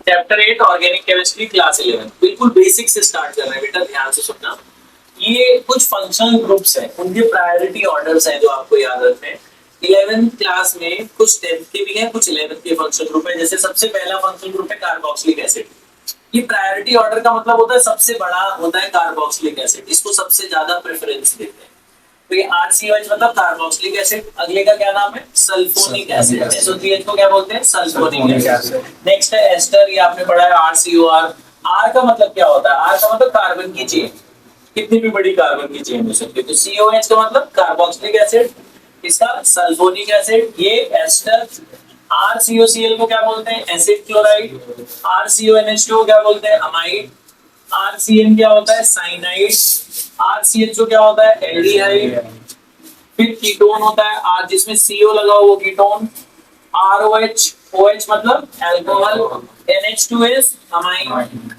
Chapter 8 organic chemistry class 11 बिल्कुल basic से start कर रहे हैं बेटा, ध्यान से सुनना। ये कुछ फंक्शनल ग्रुप्स हैं, उनके प्रायोरिटी ऑर्डर्स हैं जो आपको याद रखने हैं। 11th क्लास में कुछ 10th के भी हैं, कुछ 11th के फंक्शनल ग्रुप है। जैसे सबसे पहला फंक्शनल ग्रुप है कार्बोक्सिलिक एसिड। ये प्रायोरिटी ऑर्डर का मतलब होता है सबसे बड़ा होता है कार्बोक्सिलिक एसिड, इसको सबसे ज्यादा प्रेफरेंस देते हैं। तो ये RCOH मतलब कार्बोक्सिलिक एसिड। अगले का क्या नाम है? Sulphonic acid. SO3H को क्या बोलते हैं? Sulphonic acid. नेक्स्ट है एस्टर, ये आपने पढ़ा है RCOR। R का मतलब क्या होता है? R का मतलब कार्बन की चेन, कितनी भी बड़ी कार्बन की चेन हो सकती है। तो COH का मतलब कार्बोक्सिलिक एसिड, इसका सल्फोनिक एसिड, ये एस्टर। RCOCl को क्या बोलते हैं? Acid chloride. RCONH2 को क्या बोलते हैं? अमाइड। RCN क्या होता है? साइनाइड। RCHO क्या होता है? एल्डिहाइड। फिर कीटोन होता है R, जिसमें CO लगा हुआ कीटोन। ROH, OH मतलब alcohol. NH2 is amine.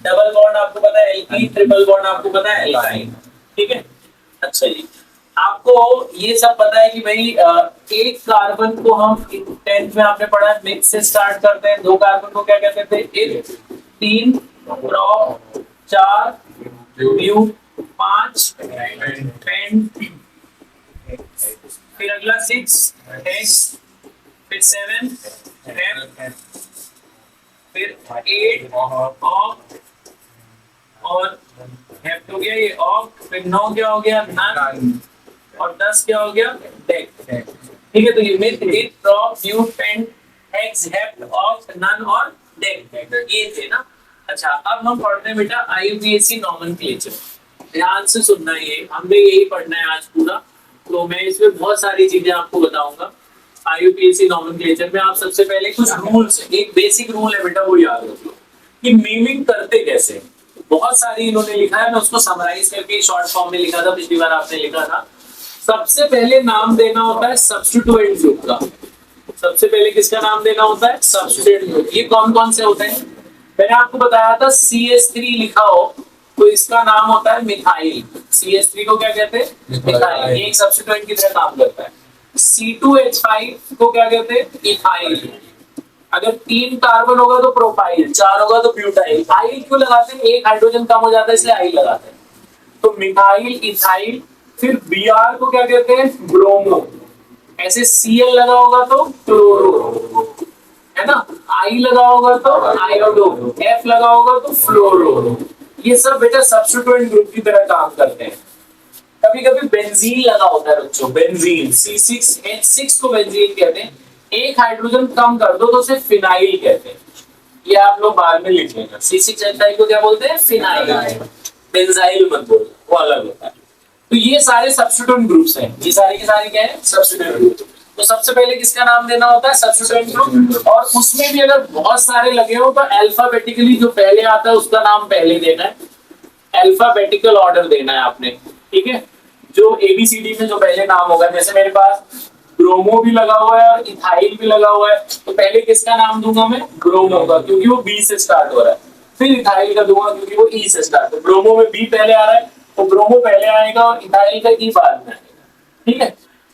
Double bond आपको पता है एल्कीन, ट्रिपल बॉन्ड आपको पता है एल्काइन। ठीक है, अच्छा जी। आपको ये सब पता है कि भाई एक कार्बन को हम 10th में आपने पढ़ा है मिक्स से स्टार्ट करते हैं। दो कार्बन को क्या कहते थे? एक, तीन प्रोप, चार ब्यू, पांच पेंट, फिर अगला 6 हेक्स, फिर 7 रेप, फिर 8 ऑक्ट, और हेप्ट हो गया ये ऑक्ट, फिर 9 क्या हो गया? नन, और 10 क्या हो गया? डेक। ठीक है, तो ये meth, eth, prop, but, pent, hex, hept, oct, non और डेक, ये थे ना। अच्छा, अब हम पढ़ते हैं बेटा IUPAC नॉमेनक्लेचर। ध्यान से सुनना, ये हमने यही पढ़ना है आज पूरा। तो मैं इसमें बहुत सारी चीजें आपको बताऊंगा। IUPAC नॉमेनक्लेचर में आप सबसे पहले कुछ रूल्स, एक बेसिक रूल है बेटा वो याद रख लो कि नेमिंग करते कैसे। बहुत सारी इन्होंने लिखा है, मैं उसको समराइज करके शॉर्ट फॉर्म में लिखा था, पिछली बार आपने लिखा था। सबसे पहले नाम देना होता है सब्स्टिट्यूएंट ग्रुप का। सबसे पहले किसका नाम देना होता है? Substituent group. ये कौन कौन से होते हैं? मैंने आपको बताया था CH3 लिखा हो तो इसका नाम होता है मिथाइल। CH3 को क्या कहते हैं? मिथाइल। ये एक सब्स्टिट्यूएंट की तरह काम करता है। C2H5 को क्या कहते हैं? इथाइल। अगर 3 कार्बन होगा तो प्रोपाइल, 4 होगा तो ब्यूटाइल। आइल क्यों लगाते हैं? एक हाइड्रोजन कम हो जाता है इसलिए आइल लगाते हैं। तो मिथाइल, इथाइल। फिर Br को क्या कहते हैं? ब्रोमो। ऐसे Cl लगा होगा तो क्लोरो, है ना। I लगा होगा तो आयोडो, F लगा होगा तो फ्लोरो। ये सब बेटा सब्स्टिट्यूएंट ग्रुप की तरह काम करते हैं। कभी कभी बेंजीन लगा होता है बच्चों, बेंजीन C6H6 को बेंजीन कहते हैं। एक हाइड्रोजन कम कर दो तो उसे फिनाइल कहते हैं। ये आप लोग बाद में लिख लेना। C6H5 को क्या बोलते हैं? फिनाइल। बेंजाइल मत बोलो, वो अलग होता है। तो ये सारे सब्स्टिट्यूएंट ग्रुप्स हैं। ये सारे के सारे क्या है? Substituent group. तो सबसे पहले किसका नाम देना होता है? Substituent group. और उसमें भी अगर बहुत सारे लगे हो तो अल्फाबेटिकली जो पहले आता है उसका नाम पहले देना है। अल्फाबेटिकल ऑर्डर देना है आपने। ठीक है, जो ABCD में जो पहले नाम होगा, जैसे मेरे पास ब्रोमो भी लगा हुआ है और इथाइल भी लगा हुआ है, तो पहले किसका नाम दूंगा मैं? ब्रोमो का, क्योंकि वो B से स्टार्ट हो रहा है। फिर इथाइल का दूंगा क्योंकि वो E से स्टार्ट है। ब्रोमो में B पहले आ रहा है तो ब्रोमो पहले आएगा और इथाइल का E बाद में आएगा। ठीक है,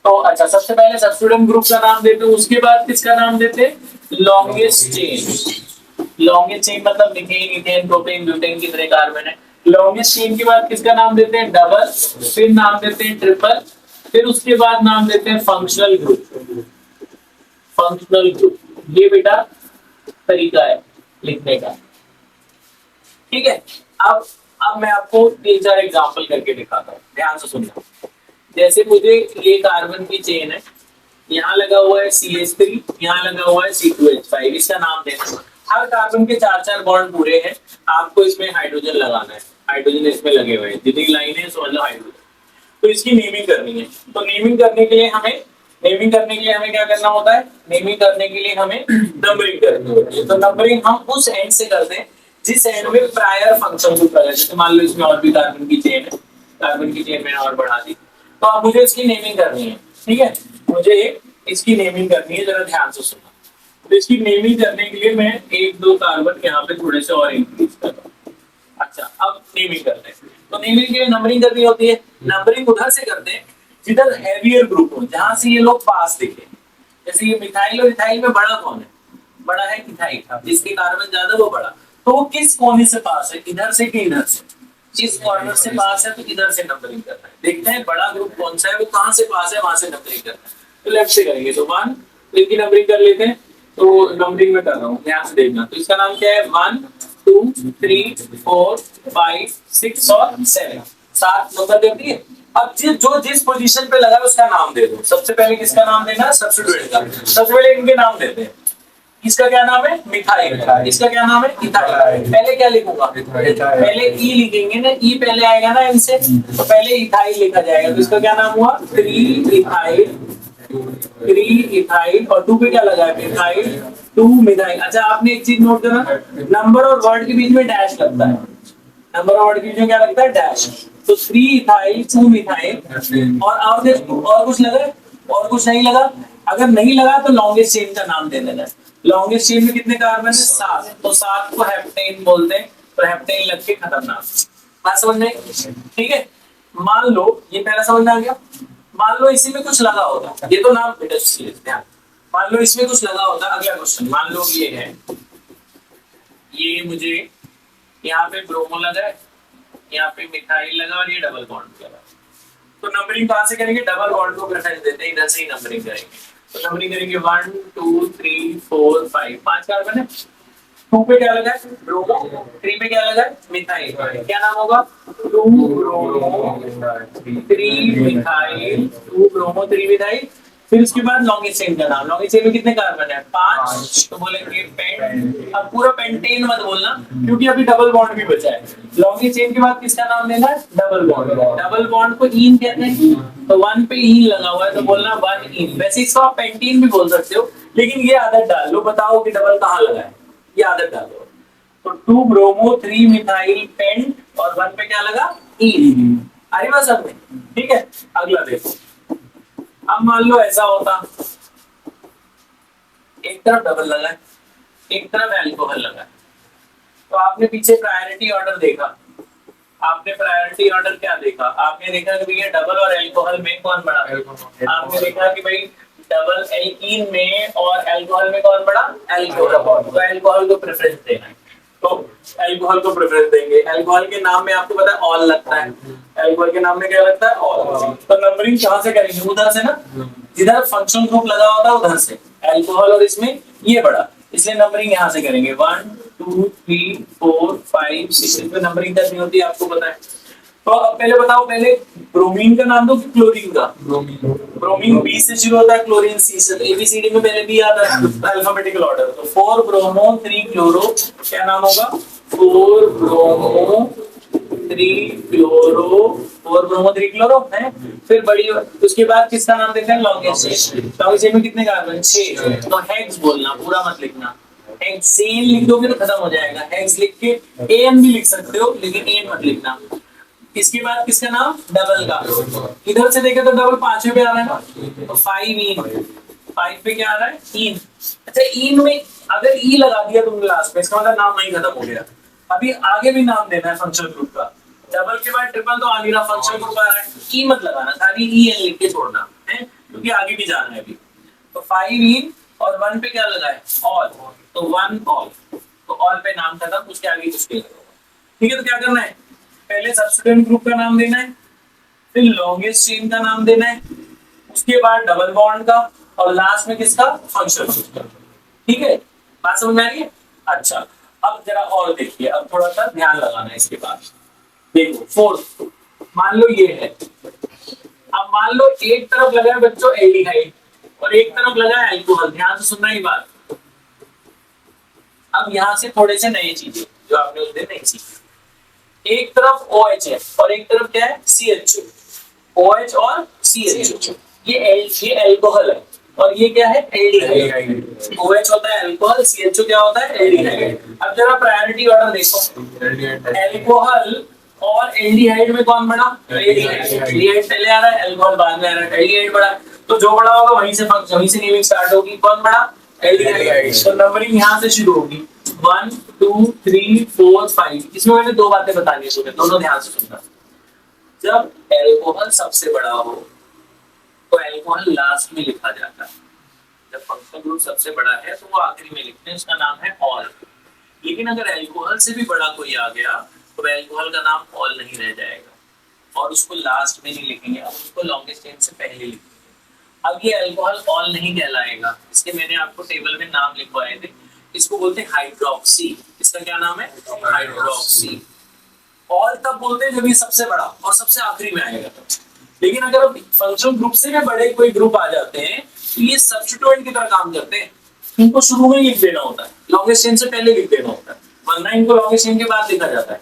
तो अच्छा, सबसे पहले सब्स्टिट्यूएंट ग्रुप का नाम देते हैं, उसके बाद किसका नाम देते हैं? Longest chain. लॉन्गेस्ट चेन मतलब मीथेन, इथेन, प्रोपेन, ब्यूटेन की तरह कार्बन है। लॉन्गेस्ट चेन के बाद किसका नाम देते हैं? डबल। फिर नाम देते हैं ट्रिपल। फिर उसके बाद नाम देते हैं फंक्शनल ग्रुप। फंक्शनल ग्रुप, ये बेटा तरीका है लिखने का। ठीक है, अब मैं आपको 3-4 एग्जांपल करके दिखाता हूँ, ध्यान से सुनना। जैसे मुझे ये कार्बन की चेन है, यहाँ लगा हुआ है CH3, यहाँ लगा हुआ है C2H5, इसका नाम देना। हर कार्बन के 4-4 बॉन्ड पूरे हैं, आपको इसमें हाइड्रोजन लगाना है। हाइड्रोजन इसमें लगे हुए हैं, जितनी लाइन है सो मतलब हाइड्रोजन। तो इसकी नेमिंग करनी है। तो नेमिंग करने के लिए हमें क्या करना होता है? नेमिंग करने के लिए हमें नंबरिंग करनी होती है। तो नंबरिंग हम उस एंड से करते हैं जिस एंड में प्रायर फंक्शन ग्रुप लगा है। जैसे मान लो इसमें और भी कार्बन की चेन है, कार्बन की चेन मैंने और बढ़ा दी, तो अब मुझे इसकी नेमिंग करनी है। ठीक है, मुझे इसकी नेमिंग करनी है, जरा ध्यान से सुनना। तो इसकी नेमिंग करने के लिए मैं 1-2 कार्बन यहाँ पे थोड़े से और इंक्रीज कर रहा हूँ। अच्छा, अब नेमिंग करते हैं। तो नेमिंग के लिए नंबरिंग करनी होती है। नंबरिंग उधर से करते हैं जिधर हैवियर ग्रुप हो, जहां से ये लोग पास दिखे। जैसे ये मिथाइल और इथाइल में बड़ा कौन है? बड़ा है इथाइल, जिसके कार्बन ज्यादा वो बड़ा। तो वो किस कोने से पास है, इधर से कि इधर से? इस कॉर्नर से पास है तो इधर से नंबरिंग करना है। देखते हैं बड़ा ग्रुप कौन सा है, वो कहां से पास है, वहां से नंबरिंग करना है। तो लेफ्ट से करेंगे, तो 1, तो इनकी नंबरिंग कर लेते हैं। तो नंबरिंग में कर रहा हूँ, ध्यान से देखना। तो इसका नाम क्या है, 1 2 3 4 5 6 और 7, 7 नंबर दे दिए। अब जिस पोजीशन पे लगा है उसका नाम दे दो। सबसे पहले किसका नाम देना है, सब्स्टिट्यूएंट का। सबसे पहले इनके नाम देते हैं। इसका क्या नाम है, मिथाइल। इसका क्या नाम है, इथाइल। पहले क्या लिखूंगा, पहले ई लिखेंगे ना, ई पहले आएगा ना इनसे, तो पहले इथाइल लिखा जाएगा। तो इसका क्या नाम हुआ, 3 इथाइल, 3 इथाइल। और 2 पे क्या लगा है, मिथाइल, 2 मिथाइल। अच्छा आपने एक चीज नोट करना, नंबर और वर्ड के बीच में डैश लगता है। नंबर और वर्ड के बीच में क्या लगता है, डैश। तो 3 इथाइल, 2 मिथाइल। और देखो, और कुछ लगा है, और कुछ नहीं लगा। अगर नहीं लगा तो लॉन्गेस्ट चेन का नाम दे देना। लॉन्गेस्ट चेन में कितने कार्बन है, 7। तो 7 को हेप्टेन बोलते हैं। तो हेप्टेन लग के खत्म नाम। बात समझ में, ठीक है। मान लो ये पहला समझ में आ गया। मान लो इसी में कुछ लगा होता, ये तो नाम बेटा ध्यान। मान लो इसमें कुछ लगा होता। अगला क्वेश्चन, मान लो ये है, ये मुझे यहाँ पे ब्रोमो लगा है, यहाँ पे मिथाइल लगा और ये डबल बॉन्ड लगा। तो नंबरिंग कहां से करेंगे, डबल बॉन्ड को प्रेफरेंस देते हैं, इधर से ही नंबरिंग करेंगे। तो नंबरिंग करेंगे 1 2 3 4 5, 5 कार्बन है। 2 पे क्या लगा है, ब्रोमो। 3 पे क्या लगा है, मिथाइल। क्या नाम होगा, 2 ब्रोमो 3 मिथाइल, 2 ब्रोमो 3 मिथाइल। फिर उसके बाद लॉन्गेस्ट चेन का नाम। लॉन्गेस्ट चेन में कितने कार्बन है, 5। तो बोलेंगे पेंट। अब पूरा पेंटेन मत बोलना, क्योंकि अभी डबल बॉन्ड भी बचा है। लॉन्गेस्ट चेन के बाद किसका नाम लेना है, डबल बॉन्ड। डबल बॉन्ड को ईन कहते हैं। तो 1 पे ईन लगा हुआ है तो बोलना 1 ईन। वैसे इसको आप पेंटीन भी बोल सकते हो, लेकिन ये आदत डाल लो, बताओ कि डबल कहाँ लगा है, ये आदत डालो। तो 2 ब्रोमो 3 मिथाइल पेंट, और 1 पे क्या लगा, ईन। अरे बस अब ठीक है। अगला देखो, अब मान लो ऐसा होता, एक तरफ डबल लगा है, एक तरफ एल्कोहल लगा है। तो आपने पीछे प्रायोरिटी ऑर्डर देखा। आपने प्रायोरिटी ऑर्डर क्या देखा, आपने देखा कि भैया डबल और एल्कोहल में कौन बड़ा। आपने देखा कि भाई डबल एल्कीन में और एल्कोहल में कौन बड़ा, एल्कोहल। तो एल्कोहल को प्रेफरेंस देना है, तो एल्कोहल को प्रेफरेंस देंगे। एल्कोहल के नाम में आपको पता है ऑल लगता है। एल्कोहल के नाम में क्या लगता है, ऑल। तो नंबरिंग कहां से करेंगे, उधर से ना, जिधर फंक्शनल ग्रुप लगा होता है उधर से। एल्कोहल और इसमें ये बड़ा, इसलिए नंबरिंग यहां से करेंगे 1 2 3 4 5 6। इसमें नंबरिंग करनी होती है, आपको पता है। तो अब पहले बताओ, पहले ब्रोमीन का नाम दो कि क्लोरीन का। ब्रोमीन बी से शुरू होता है, क्लोरीन सी से। एबीसीडी में पहले बी आता है, अल्फाबेटिकल ऑर्डर। तो 4 ब्रोमो 3 क्लोरो, क्या नाम होगा, 4 ब्रोमो 3 क्लोरो, 4 ब्रोमो 3 क्लोरो है। फिर बड़ी, उसके बाद किसका नाम देखते हैं, लॉन्गेस्ट चेन। लॉन्गेस्ट चेन में कितने कार्बन, 6। तो हेक्स बोलना, पूरा मत लिखना। हेक्सेन लिख दोगे तो खत्म हो जाएगा। हेक्स लिख के एन भी लिख सकते हो, लेकिन एन मत लिखना। इसके बाद किसका नाम, डबल का। इधर से देखे तो डबल 5वें पे आ रहा है ना, तो 5 इन। 5 पे क्या आ रहा है, इन। अच्छा इन में अगर ई लगा दिया तुमने लास्ट में, इसका मतलब नाम नहीं खत्म हो गया। अभी आगे भी नाम देना है फंक्शनल ग्रुप का। डबल के बाद ट्रिपल तो आगे ना फंक्शनल ग्रुप आ रहा है, ई मत लगाना, खाली ई एन लिख के छोड़ना है, क्योंकि आगे भी जाना है अभी। तो 5 इन और 1 पे क्या लगा है, ऑल। तो 1 ऑल, तो ऑल पे नाम खत्म, उसके आगे कुछ नहीं लगा। ठीक है, तो क्या करना है, पहले सब्स्टिट्यूएंट ग्रुप का नाम देना है, फिर लॉन्गेस्ट चेन का नाम देना है, उसके बाद डबल बॉन्ड का, और लास्ट में किसका, फंक्शनल ग्रुप का। ठीक है, बात समझ में आ रही है। अच्छा अब जरा और देखिए, अब थोड़ा सा ध्यान लगाना है इसके बाद। देखो फोर्थ, मान लो ये है। अब मान लो एक तरफ लगा है बच्चों एल्डिहाइड और एक तरफ लगा है अल्कोहल। ध्यान से सुनना ही बात। अब यहाँ से थोड़े से नई चीजें जो आपने उस दिन नहीं सीखी। एक तरफ OH है और एक तरफ क्या है, CH2। OH और CH2, ये अल्कोहल है और ये क्या है, एल्डिहाइड। OH होता है अल्कोहल, CH2 क्या होता है, एल्डिहाइड। अब जरा प्रायोरिटी ऑर्डर देखो, अल्कोहल और एल्डिहाइड में कौन बड़ा, एल्डिहाइड। एल्डिहाइड पहले आ रहा है, अल्कोहल बाद में आ रहा है, एल्डिहाइड बड़ा। तो जो बड़ा होगा वहीं से नेमिंग स्टार्ट होगी, कौन बड़ा, एल्डिहाइड। तो नंबरिंग यहां से शुरू होगी 1 2 3 4 5। इसमें मैंने दो बातें बतानी है तुम्हें, दोनों ध्यान से सुनना। जब अल्कोहल सबसे बड़ा हो तो अल्कोहल लास्ट में लिखा जाता है, जब फंक्शनल ग्रुप सबसे बड़ा है तो वो आखिरी में लिखते हैं, उसका नाम है ऑल। लेकिन अगर अल्कोहल से भी बड़ा कोई आ गया तो अल्कोहल का नाम ऑल नहीं रह जाएगा और उसको लास्ट में नहीं लिखेंगे, अब उसको लॉन्गेस्ट चेन से पहले लिखेंगे। अब ये अल्कोहल ऑल नहीं कहलाएगा, इसके मैंने आपको टेबल में नाम लिखवाए थे। इसको बोलते हैं हाइड्रोक्सी। इसका क्या नाम है? हाइड्रोक्सी। ऑल तब बोलते हैं जब ये सबसे बड़ा और सबसे आखिरी में आएगा तब। लेकिन अगर फंक्शनल ग्रुप से भी बड़े कोई ग्रुप आ जाते हैं तो ये सब्स्टिट्यूएंट की तरह काम करते हैं। इनको शुरू में लिख देना होता है, लॉन्गेस्ट चेन से पहले लिख देना होता है, वरना इनको लॉन्गेस्ट चेन के बाद लिखा जाता है।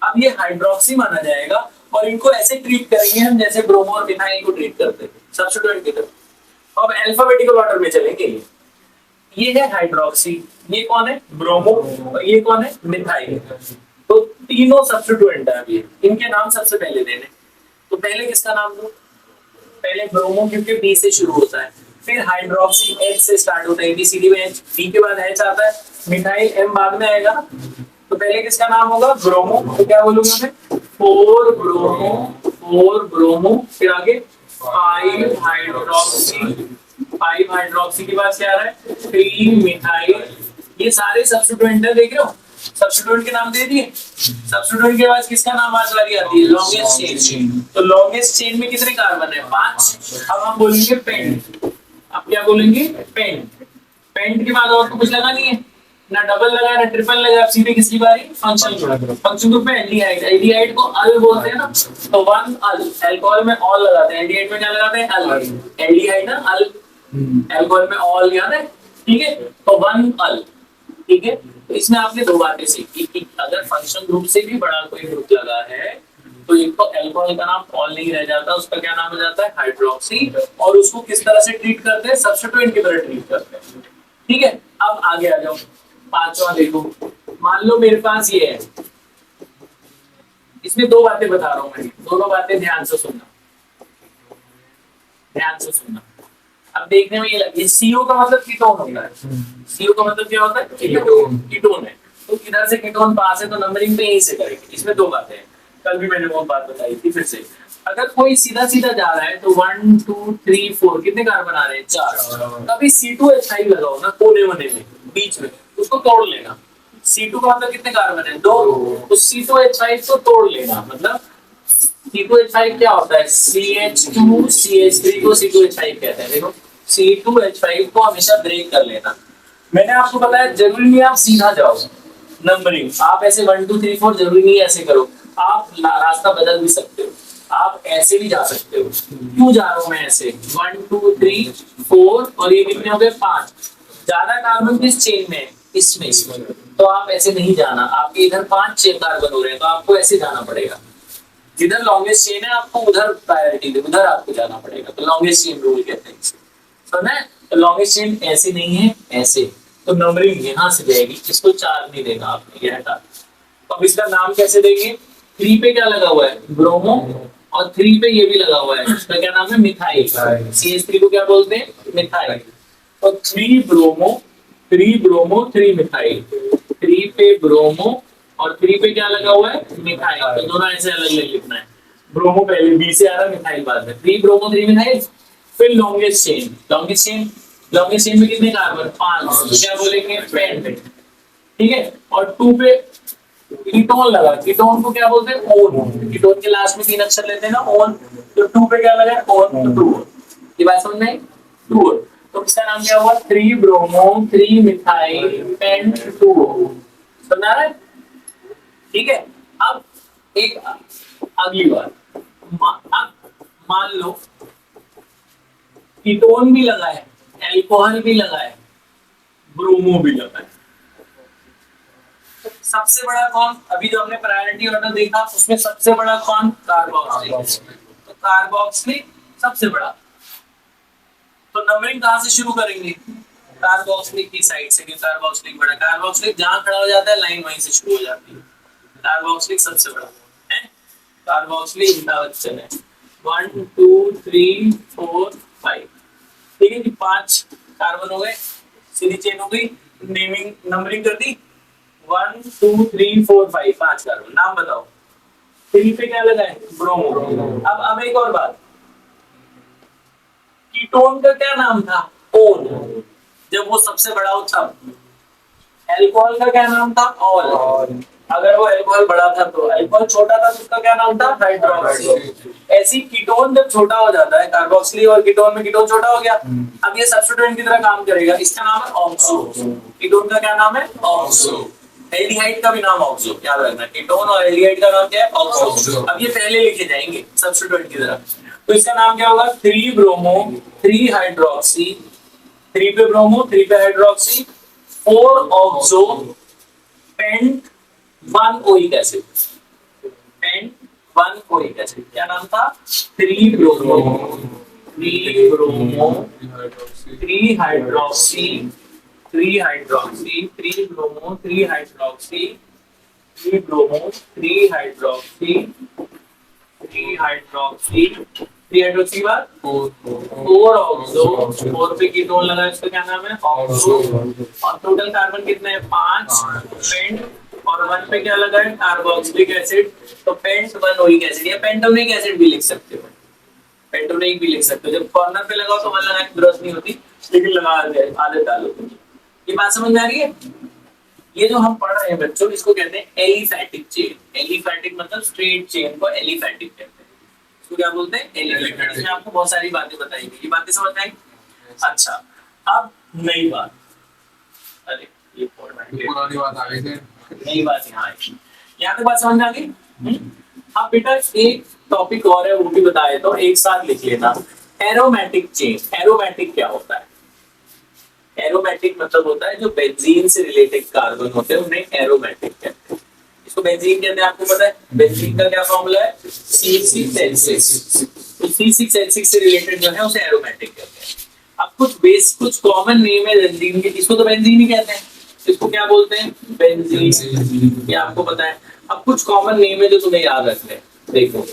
अब ये हाइड्रोक्सी माना जाएगा और इनको ऐसे ट्रीट करेंगे हम जैसे ब्रोमो और मिथाइल को ट्रीट करते हैं, सब्स्टिट्यूएंट की तरह। अब अल्फाबेटिकल ऑर्डर में चलेंगे। ये है हाइड्रोक्सी, ये कौन है? ब्रोमो, और ये कौन है? मिथाइल। तो तीनों सब्स्टिट्यूएंट है अभी, इनके नाम सबसे पहले देने। तो पहले किसका नाम दूं? पहले ब्रोमो, क्योंकि बी से शुरू होता है, फिर हाइड्रोक्सी एच से स्टार्ट होता है, एबीसीडी में एच, बी के बाद एच आता है, मिथाइल एम बाद में आएगा। तो पहले किसका नाम होगा? ब्रोमो। तो क्या बोलूंगा मैं? 4 ब्रोमो, 4 ब्रोमो, फिर आगे 5 हाइड्रोक्सी, 5 हाइड्रोक्सी के बाद क्या आ रहा है? 3 मिथाइल। ये सारे सब्स्टिट्यूएंट है, देख रहे हो? सब्स्टिट्यूएंट के नाम दे दिए। सब्स्टिट्यूएंट के बाद किसका नाम आज वाली आती है? Longest chain. तो लॉन्गेस्ट चेन में कितने कार्बन है? 5। अब हम बोलेंगे पेंट। अब क्या बोलेंगे? पेंट। पेंट के बाद और तो कुछ लगा नहीं है, ना डबल लगा ना ट्रिपल लगा, सीधे किसकी बारी? Functional group. फंक्शनल ग्रुप में एल्डिहाइड, एल्डिहाइड को अल बोलते हैं ना, तो 1 अल। अल्कोहल में ऑल लगाते हैं, एल्डिहाइड में क्या लगाते हैं? अल। एल्डिहाइड ना अल, अल्कोहल में ऑल याद है, ठीक है? तो 1 अल, ठीक है? तो इसमें आपने दो बातें सीखी कि अगर फंक्शनल ग्रुप से भी बड़ा कोई ग्रुप लगा है तो एक तो अल्कोहल का नाम ऑल नहीं रह जाता, उसका क्या नाम हो जाता है? हाइड्रोक्सी। और उसको किस तरह से ट्रीट करते हैं? सब्स्टिट्यूएंट की तरह ट्रीट करते हैं, ठीक है? अब आगे आ जाओ, पांचवा देखो। मान लो मेरे पास ये है, इसमें दो बातें बता रहा हूं मैं, दोनों बातें ध्यान से सुनना, ध्यान से सुनना। अब देखने में ये सीओ का मतलब कीटोन होता है। सीओ का मतलब क्या होता है? कीटोन। कीटोन है तो इधर से कीटोन पास है तो नंबरिंग पे यहीं से करेंगे। इसमें दो बातें हैं, कल भी मैंने वो बात बताई थी फिर से। अगर कोई सीधा सीधा जा रहा है तो 1 2 3 4 कितने कार्बन आ रहे हैं? 4। तभी C2H5 लगाओ ना कोने वने में, बीच में, उसको तोड़ लेना। C2 का मतलब कितने कार्बन है? 2। तो C2H5 को तोड़ लेना, मतलब C2H5 क्या होता है? CH2 CH3 को C2H5 कहते हैं। देखो C2H5 को हमेशा ब्रेक कर लेना। मैंने आपको बताया जरूरी नहीं आप सीधा जाओ नंबरिंग, आप ऐसे 1 2 3 4 जरूरी नहीं ऐसे करो, आप रास्ता बदल भी सकते हो, आप ऐसे भी जा सकते हो। क्यों जा रहा हूं मैं ऐसे? 1 2 3 4 और ये कितने हो गए? 5। ज्यादा कार्बन किस चेन में? इसमें। तो आप ऐसे नहीं जाना, आपके इधर 5 कार्बन हो रहे हैं तो आपको ऐसे जाना पड़ेगा। जिधर लॉन्गेस्ट चेन है आपको उधर प्रायोरिटी दे, उधर आपको जाना पड़ेगा। तो लॉन्गेस्ट चेन रूल कहते हैं इसे, समझ में? तो लॉन्गेस्ट चेन ऐसे नहीं है, ऐसे। तो नंबरिंग यहां से जाएगी, इसको 4 नहीं देगा आपने, यह हटा। तो अब इसका नाम कैसे देंगे? 3 पे क्या लगा हुआ है? ब्रोमो, और 3 पे ये भी लगा हुआ है, इसका क्या नाम है? मिथाइल। CH3 को क्या बोलते हैं? मिथाइल। तो 3 ब्रोमो, 3 ब्रोमो 3 मिथाइल, 3 पे ब्रोमो और 3 पे क्या लगा हुआ है? मिथाइल। तो दोनों ऐसे अलग अलग लिखना है, ब्रोमो पहले, बी से आ रहा है, मिथाइल बाद में। 3 ब्रोमो 3 मिथाइल। फिर longest chain, longest chain, longest chain में कितने कार्बन? 5। तो क्या बोलेंगे? पेंट, ठीक है? और 2 पे कीटोन लगा, कीटोन को क्या बोलते हैं? ओन। कीटोन के लास्ट में 3 अक्षर लेते हैं ना, ओन। तो 2 पे क्या लगा है? ओन, तो 2। ये बात समझ में आई? 2। तो इसका नाम क्या हुआ? 3 ब्रोमो 3 मिथाइल पेंट 2। समझ आ रहा है? ठीक है? अब एक अगली बात, अब मान लो कीटोन भी लगा है, अल्कोहल भी लगा है, ब्रोमो भी लगा है, तो सबसे बड़ा कौन? अभी जो हमने प्रायोरिटी ऑर्डर देखा उसमें सबसे बड़ा कौन? कार्बोक्सिलिक। तो कार्बोक्सिलिक सबसे बड़ा। तो नंबरिंग कहां से शुरू करेंगे? कार्बोक्सिलिक की साइड से, कार्बोक्सिलिक बड़ा। कार्बोक्सिलिक जहां खड़ा हो जाता है लाइन वहीं से शुरू हो जाती है, कार्बोक्सिलिक सबसे बड़ा है। कार्बोक्सिलिक इतना बच्चन है, 1 2 3 4 5, ठीक है कि 5 कार्बन हो गए, सीधी चेन हो गई, नेमिंग नंबरिंग कर दी, 1 2 3 4 5, 5 कार्बन। नाम बताओ। 3 पे क्या लगा है? ब्रोमो। अब एक और बात, कीटोन का क्या नाम था? O। कीटोन, जब वो सबसे बड़ा हो तब। अल्कोहल का क्या नाम था? ऑल। अगर वो अल्कोहल बड़ा था तो, अल्कोहल छोटा था तो उसका क्या नाम था? हाइड्रोक्सी। ऐसी कीटोन जब छोटा हो जाता है, कार्बोक्सिलिक और कीटोन में कीटोन छोटा हो गया, अब ये सब्स्टिट्यूएंट की तरह काम करेगा, इसका नाम है ऑक्सो। कीटोन का क्या नाम है? ऑक्सो। एल्डिहाइड का भी नाम ऑक्सो, याद रखना, कीटोन और एल्डिहाइड का नाम क्या है? ऑक्सो। अब ये पहले लिखे जाएंगे सब्स्टिट्यूएंट की तरह, तो इसका नाम क्या होगा? 3 ब्रोमो 3 हाइड्रोक्सी, 3 पे ब्रोमो 3 पे hydroxy, 4 oxo pent 1 oic acid, pent 1 oic acid. क्या नाम था? 3 bromo 3 bromo 3 hydroxy 3 hydroxy 3 bromo 3 hydroxy 3 bromo 3 hydroxy 3 hydroxy 3 hydroxy के बाद 4 ऑक्सो, 4 पे कीटोन लगा, इसका क्या नाम है? ऑक्सो। और टोटल कार्बन कितने हैं? 5। पेंट और 1 पे क्या लगा है? कार्बोक्सिलिक एसिड, तो पेंट 1 ओइक एसिड या पेंटोनिक एसिड भी लिख सकते हो, पेंटोनिक भी लिख सकते हो। जब कॉर्नर पे लगाओ तो 1 लगाने की जरूरत नहीं होती, लेकिन लगा दे आदत डालो। ये बात समझ में आ रही है? ये जो हम पढ़ रहे हैं बच्चों, इसको कहते हैं एलिफैटिक चेन। एलिफैटिक मतलब स्ट्रेट चेन को एलिफैटिक कहते हैं। इसको क्या बोलते हैं? एलिफैटिक। इसमें आपको बहुत सारी बातें बताई गई, ये बातें समझ में आई? अच्छा, अब नई बात, अरे ये पुरानी बात आ गई थी, नई बात यहाँ आई, यहाँ तक बात समझ में आ गई? अब बेटा एक टॉपिक और है, वो भी बताए तो एक साथ लिख लेना। Aromatic chain. एरोमेटिक क्या होता है? एरोमेटिक मतलब होता है जो बेंजीन से रिलेटेड कार्बन होते हैं उन्हें एरोमेटिक कहते हैं। इसको बेंजीन कहते हैं, आपको पता है बेंजीन का क्या फॉर्मूला है? C6H6। तो C6H6 से रिलेटेड जो है उसे एरोमेटिक कहते हैं। अब कुछ कॉमन नेम है बेंजीन के, इसको तो बेंजीन ही कहते हैं, इसको क्या बोलते हैं? बेंजीन, ये आपको पता है। अब कुछ कॉमन नेम है जो तुम्हें याद रखने हैं, देखो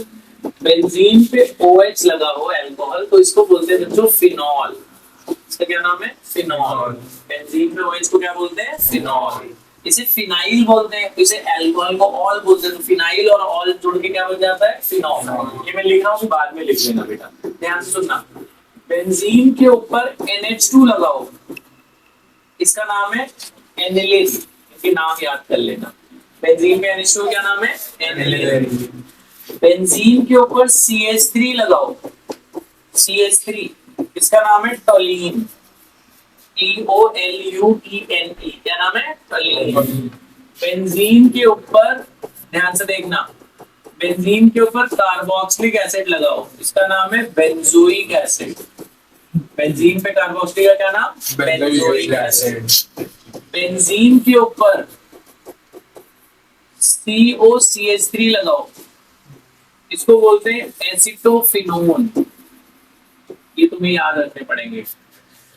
बेंजीन पे OH लगा हो अल्कोहल, तो इसको बोलते हैं बच्चों फिनॉल। इसका क्या नाम है? फिनॉल। बेंजीन पे OH को क्या बोलते हैं? फिनॉल। इसे फिनाइल बोलते हैं, इसे अल्कोहल को ऑल बोलते हैं, तो फिनाइल और ऑल जुड़ के क्या बन जाता है? फिनॉल। ये मैं लिख रहा हूँ, बाद में लिख लेना बेटा, ध्यान से सुनना। बेंजीन के ऊपर NH2 लगाओ, इसका नाम है एनिलीन। इसके नाम याद कर लेना। बेंजीन पे NH2 क्या नाम है? एनिलीन। बेंजीन के ऊपर CH3 लगाओ, CH3, इसका नाम है टोलीन। TOLUENE, क्या नाम है? टोलीन। बेंजीन के ऊपर, ध्यान से देखना, बेंजीन के ऊपर कार्बोक्सिलिक एसिड लगाओ, इसका नाम है बेंजोइक एसिड। बेंजीन पे कार्बोक्सिलिक का क्या नाम? Benzoic acid. बेंजीन के ऊपर COCH3 लगाओ, इसको बोलते हैं एसिटोफिनोन। ये तुम्हें याद रखने पड़ेंगे।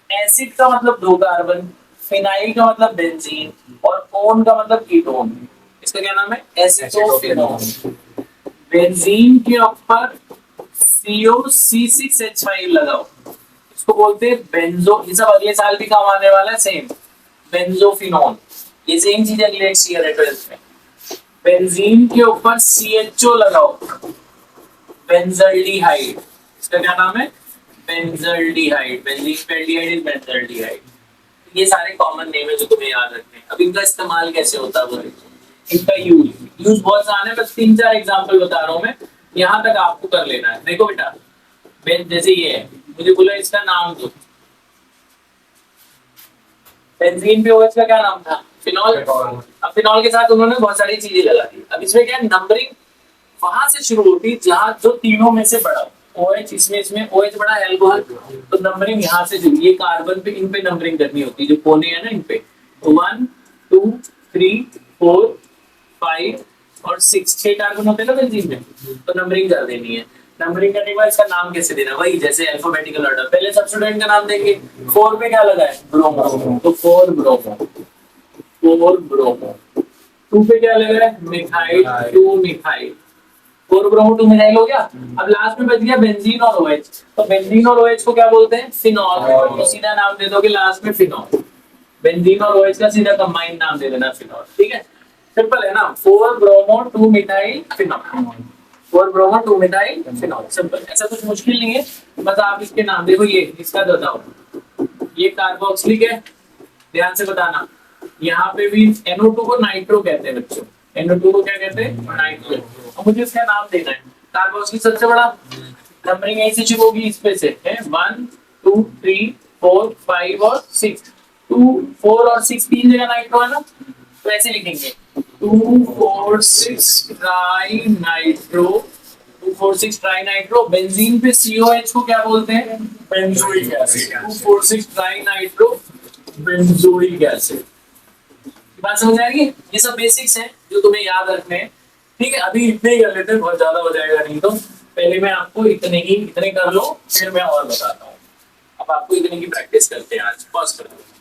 एसिड का मतलब 2 कार्बन, फिनाइल का मतलब बेंजीन और ओन का मतलब कीटोन। इसका क्या नाम है? एसिटोफिनोन। बेंजीन के ऊपर COC6H5 लगाओ, इसको बोलते हैं बेंजो। ये सब अगले साल भी काम आने वाला है, सेम बेंजोफिनोन। ये सेम चीज अगले नेक्स्ट ईयर है 12th में। बेंजीन के ऊपर CHO लगाओ, बेंजल्डिहाइड। इसका क्या नाम है? बेंजल्डिहाइड। बेंजीन पे एल्डिहाइड इज बेंजल्डिहाइड। ये सारे कॉमन नेम है जो तुम्हें याद रखने हैं। अब इनका इस्तेमाल कैसे होता है वो देखो। इनका यूज बहुत आसान है, बस 3-4 एग्जांपल बता रहा हूं मैं, यहां तक आपको कर लेना है। देखो बेटा, जैसे ये है, मुझे बोला इसका नाम दो। बेंजीन पे OH का क्या नाम था? फिनॉल। अब फिनॉल के साथ उन्होंने बहुत सारी चीजें लगा दी। अब इसमें क्या नंबरिंग वहां से शुरू होती जहां जो तीनों में से बड़ा OH, इसमें OH बड़ा है अल्कोहल, तो नंबरिंग यहाँ से शुरू। ये कार्बन पे, इन पे नंबरिंग करनी होती है, जो कोने हैं ना इन पे, तो 1 2 3 4 5 और 6, 6 कार्बन होते हैं ना बेंजीन में, तो नंबरिंग कर देनी है। नंबरिंग करने के बाद इसका नाम कैसे देना? वही जैसे अल्फाबेटिकल ऑर्डर, पहले सब्स्टिट्यूएंट का नाम देंगे। 4 पे क्या लगा है? ब्रोमो, तो 4 ब्रोमो 4 ब्रोमो। 2 पे क्या लगा है? Methyl, 2 methyl. 4 ब्रोमो 2 मिथाइल हो गया। अब लास्ट में बच गया बेंजीन और OH, तो बेंजीन और OH को क्या बोलते हैं? फिनॉल। तो सीधा नाम दे दोगे लास्ट में फिनॉल। बेंजीन और OH का सीधा कंबाइंड नाम दे देना फिनॉल। ठीक है, सिंपल है ना? 4 bromo 2 methyl phenol. 4 bromo 2 methyl phenol, simple. ऐसा कुछ मुश्किल नहीं है, बस आप इसके नाम देखो। ये इसका बताओ, ये कार्बोक्सिलिक है, ध्यान से बताना। यहाँ पे भी NO2 को नाइट्रो कहते हैं बच्चों, NO2 को क्या कहते हैं, नाइट्रो। अब मुझे इसका नाम देना है। कार्बोक्सिलिक सबसे बड़ा, नंबरिंग ऐसी शुरू होगी इस पे से है 1 2 3 4 5 और 6। 2 4 और 6 तीन जगह नाइट्रो है ना, तो ऐसे लिखेंगे 2 4 6 tri nitro, 2 4 6 tri nitro. Benzene पे COH को क्या बोलते हैं, benzoic acid. 2 4 6 tri nitro benzoic acid. बात समझ आएगी? ये सब बेसिक्स हैं जो तुम्हें याद रखने हैं। ठीक है, अभी इतने ही कर लेते हैं, बहुत ज्यादा हो जाएगा नहीं तो। पहले मैं आपको इतने कर लो, फिर मैं और बताता हूँ। अब आपको इतने की प्रैक्टिस करते हैं आज, फर्स्ट कर दो।